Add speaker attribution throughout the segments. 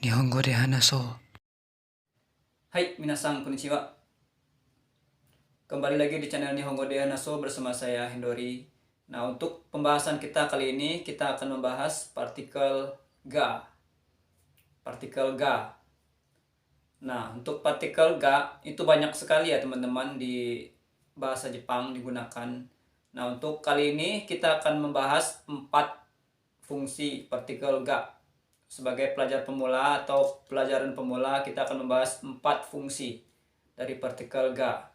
Speaker 1: 日本語で話そう。
Speaker 2: Hai, minasan konnichiwa. Kembali lagi di channel Nihongo de Hanaso bersama saya Hendori. Nah, untuk pembahasan kita kali ini kita akan membahas partikel ga. Partikel ga. Nah, untuk partikel ga itu banyak sekali ya teman-teman di bahasa Jepang digunakan. Nah, untuk kali ini kita akan membahas 4 fungsi partikel ga. Sebagai pelajar pemula atau pelajaran pemula kita akan membahas 4 fungsi dari partikel ga.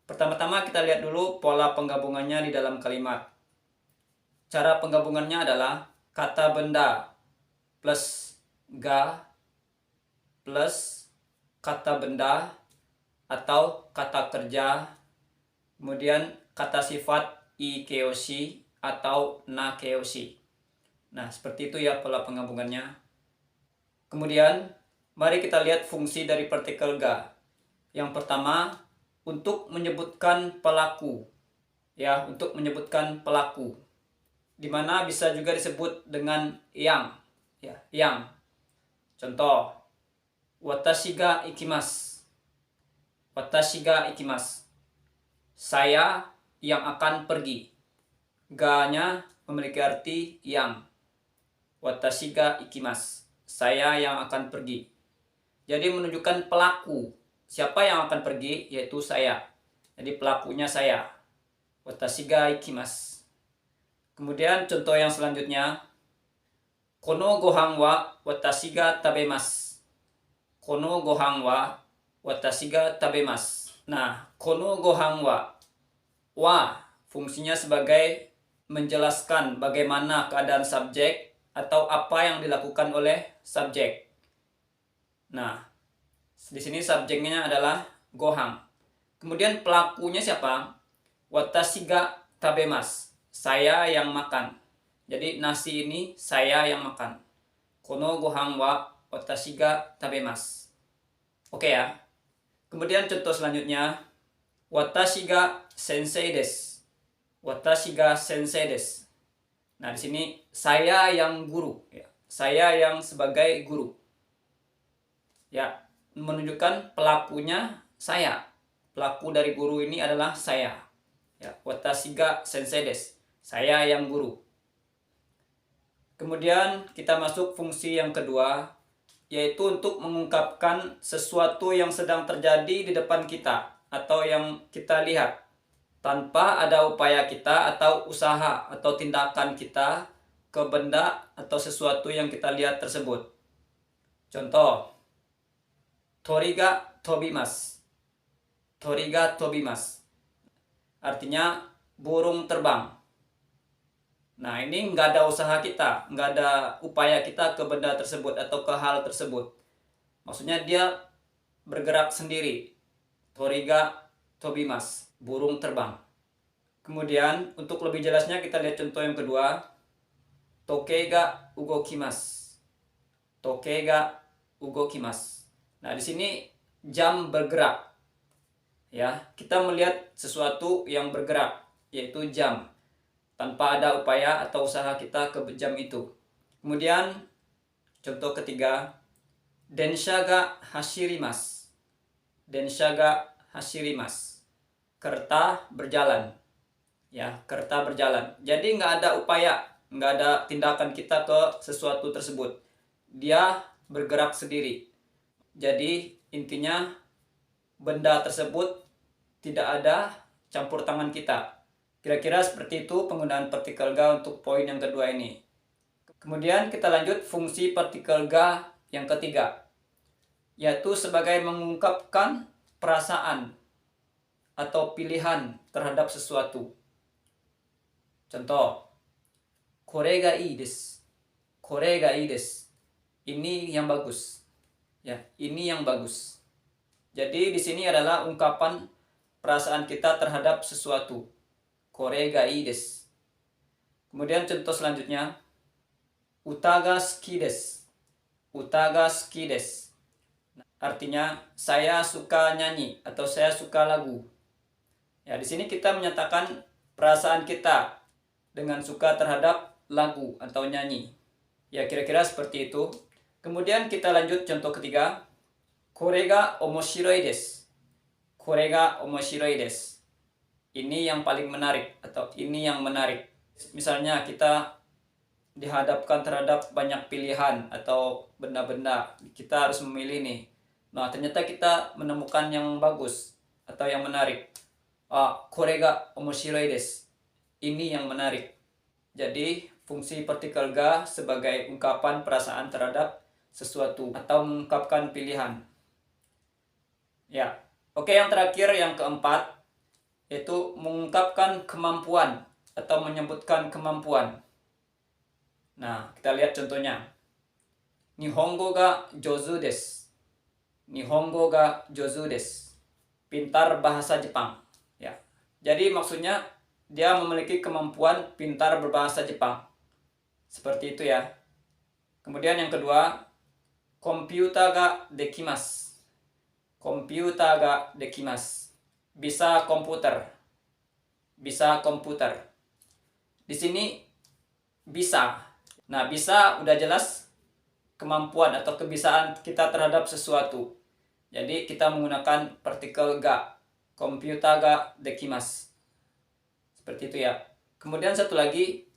Speaker 2: Pertama-tama kita lihat dulu pola penggabungannya di dalam kalimat. Cara penggabungannya adalah kata benda plus ga plus kata benda atau kata kerja, kemudian kata sifat ikeoshi atau nakeoshi. Nah, seperti itu ya pola penggabungannya. Kemudian, mari kita lihat fungsi dari partikel ga. Yang pertama, untuk menyebutkan pelaku. Ya, untuk menyebutkan pelaku. Dimana bisa juga disebut dengan yang. Ya, yang. Contoh, watashi ga ikimasu. Watashi ga ikimasu. Saya yang akan pergi. Ga-nya memiliki arti yang. Watashi ga ikimasu. Saya yang akan pergi. Jadi menunjukkan pelaku. Siapa yang akan pergi? Yaitu saya. Jadi pelakunya saya. Watashi ga ikimasu. Kemudian contoh yang selanjutnya. Kono gohan wa watashi ga tabemasu. Kono gohan wa watashi ga tabemasu. Nah, kono gohan wa fungsinya sebagai menjelaskan bagaimana keadaan subjek atau apa yang dilakukan oleh subjek. Nah, di sini subjeknya adalah gohan. Kemudian pelakunya siapa? Watashi ga tabemasu. Saya yang makan. Jadi nasi ini saya yang makan. Kono gohan wa watashi ga tabemasu. Oke ya. Kemudian contoh selanjutnya. Watashi ga sensei desu. Watashi ga sensei desu. Nah, di sini saya yang guru, ya. Saya yang sebagai guru. Ya, menunjukkan pelakunya saya. Pelaku dari guru ini adalah saya. Ya, watashi ga sensei desu. Saya yang guru. Kemudian kita masuk fungsi yang kedua, yaitu untuk mengungkapkan sesuatu yang sedang terjadi di depan kita atau yang kita lihat tanpa ada upaya kita atau usaha atau tindakan kita ke benda atau sesuatu yang kita lihat tersebut. Contoh, tori ga tobimasu. Tori ga tobimasu. Artinya burung terbang. Nah, ini nggak ada usaha kita, nggak ada upaya kita ke benda tersebut atau ke hal tersebut. Maksudnya dia bergerak sendiri. Tori ga tobimasu. Burung terbang. Kemudian untuk lebih jelasnya kita lihat contoh yang kedua. Toke ga ugokimasu. Toke ga ugokimasu. Nah, di sini jam bergerak. Ya, kita melihat sesuatu yang bergerak, yaitu jam, tanpa ada upaya atau usaha kita ke jam itu. Kemudian contoh ketiga. Densha ga hashirimasu. Densha ga hashirimasu. Kereta berjalan. Ya, kereta berjalan. Jadi nggak ada upaya, nggak ada tindakan kita ke sesuatu tersebut. Dia bergerak sendiri. Jadi intinya benda tersebut tidak ada campur tangan kita. Kira-kira seperti itu penggunaan partikel ga untuk poin yang kedua ini. Kemudian kita lanjut fungsi partikel ga yang ketiga, yaitu sebagai mengungkapkan perasaan atau pilihan terhadap sesuatu. Contoh, kore ga ii desu. Kore ga ii desu. Ini yang bagus. Ya, ini yang bagus. Jadi di sini adalah ungkapan perasaan kita terhadap sesuatu. Kore ga ii desu. Kemudian contoh selanjutnya, uta ga suki desu. Uta ga suki desu. Artinya saya suka nyanyi atau saya suka lagu. Ya, di sini kita menyatakan perasaan kita dengan suka terhadap lagu atau nyanyi. Ya, kira-kira seperti itu. Kemudian kita lanjut contoh ketiga. Kore ga omoshiroi desu. Kore ga omoshiroi desu. Ini yang paling menarik atau ini yang menarik. Misalnya kita dihadapkan terhadap banyak pilihan atau benda-benda, kita harus memilih nih. Nah, ternyata kita menemukan yang bagus atau yang menarik. Kore ga omoshiroi desu. Ini yang menarik. Jadi, fungsi partikel ga sebagai ungkapan perasaan terhadap sesuatu atau mengungkapkan pilihan. Ya. Oke, yang terakhir, yang keempat, yaitu mengungkapkan kemampuan atau menyebutkan kemampuan. Nah, kita lihat contohnya. Nihongo ga jouzu desu. Nihongo ga jouzu desu. Pintar bahasa Jepang. Ya. Jadi maksudnya dia memiliki kemampuan pintar berbahasa Jepang. Seperti itu ya. Kemudian yang kedua, komputer ga dekimasu. Komputer ga dekimasu. Bisa komputer. Bisa komputer. Di sini bisa. Nah, bisa udah jelas kemampuan atau kebisaan kita terhadap sesuatu. Jadi kita menggunakan partikel ga. Komputer ga dekimasu. Seperti itu ya. Kemudian satu lagi,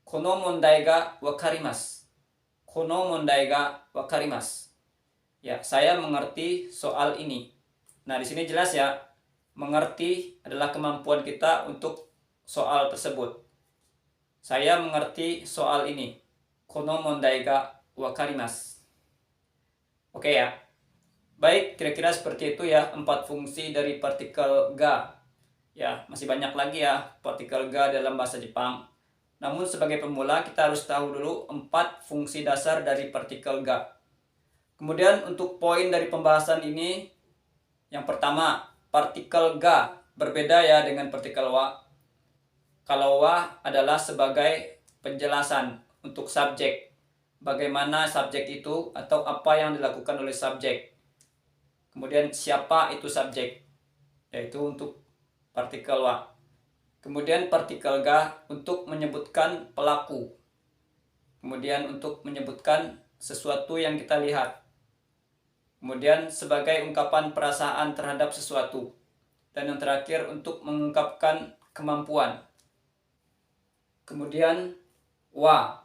Speaker 2: kono mondai ga wakarimasu. Kono mondai ga wakarimasu. Ya, saya mengerti soal ini. Nah, di sini jelas ya, mengerti adalah kemampuan kita untuk soal tersebut. Saya mengerti soal ini. Kono mondai ga wakarimasu. Oke ya. Baik, kira-kira seperti itu ya 4 fungsi dari partikel ga. Ya, masih banyak lagi ya partikel ga dalam bahasa Jepang. Namun sebagai pemula kita harus tahu dulu 4 fungsi dasar dari partikel ga. Kemudian untuk poin dari pembahasan ini, yang pertama, partikel ga berbeda ya dengan partikel wa. Kalau wa adalah sebagai penjelasan untuk subjek. Bagaimana subjek itu atau apa yang dilakukan oleh subjek. Kemudian siapa itu subjek, yaitu untuk partikel wa. Kemudian partikel ga untuk menyebutkan pelaku. Kemudian untuk menyebutkan sesuatu yang kita lihat. Kemudian sebagai ungkapan perasaan terhadap sesuatu. Dan yang terakhir untuk mengungkapkan kemampuan. Kemudian wa,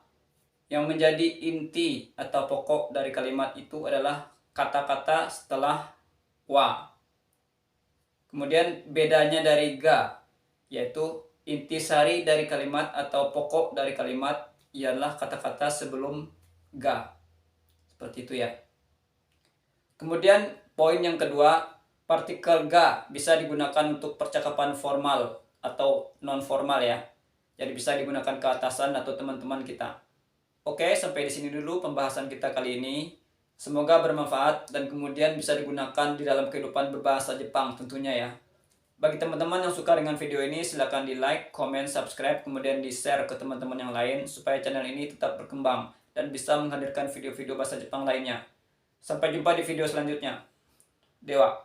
Speaker 2: yang menjadi inti atau pokok dari kalimat itu adalah kata-kata setelah wa. Kemudian bedanya dari ga, yaitu intisari dari kalimat atau pokok dari kalimat ialah kata-kata sebelum ga. Seperti itu ya. Kemudian poin yang kedua, partikel ga bisa digunakan untuk percakapan formal atau non formal ya. Jadi bisa digunakan ke atasan atau teman-teman kita. Oke, sampai di sini dulu pembahasan kita kali ini. Semoga bermanfaat dan kemudian bisa digunakan di dalam kehidupan berbahasa Jepang tentunya ya. Bagi teman-teman yang suka dengan video ini, silahkan di like, comment, subscribe, kemudian di share ke teman-teman yang lain supaya channel ini tetap berkembang dan bisa menghadirkan video-video bahasa Jepang lainnya. Sampai jumpa di video selanjutnya. Dewa.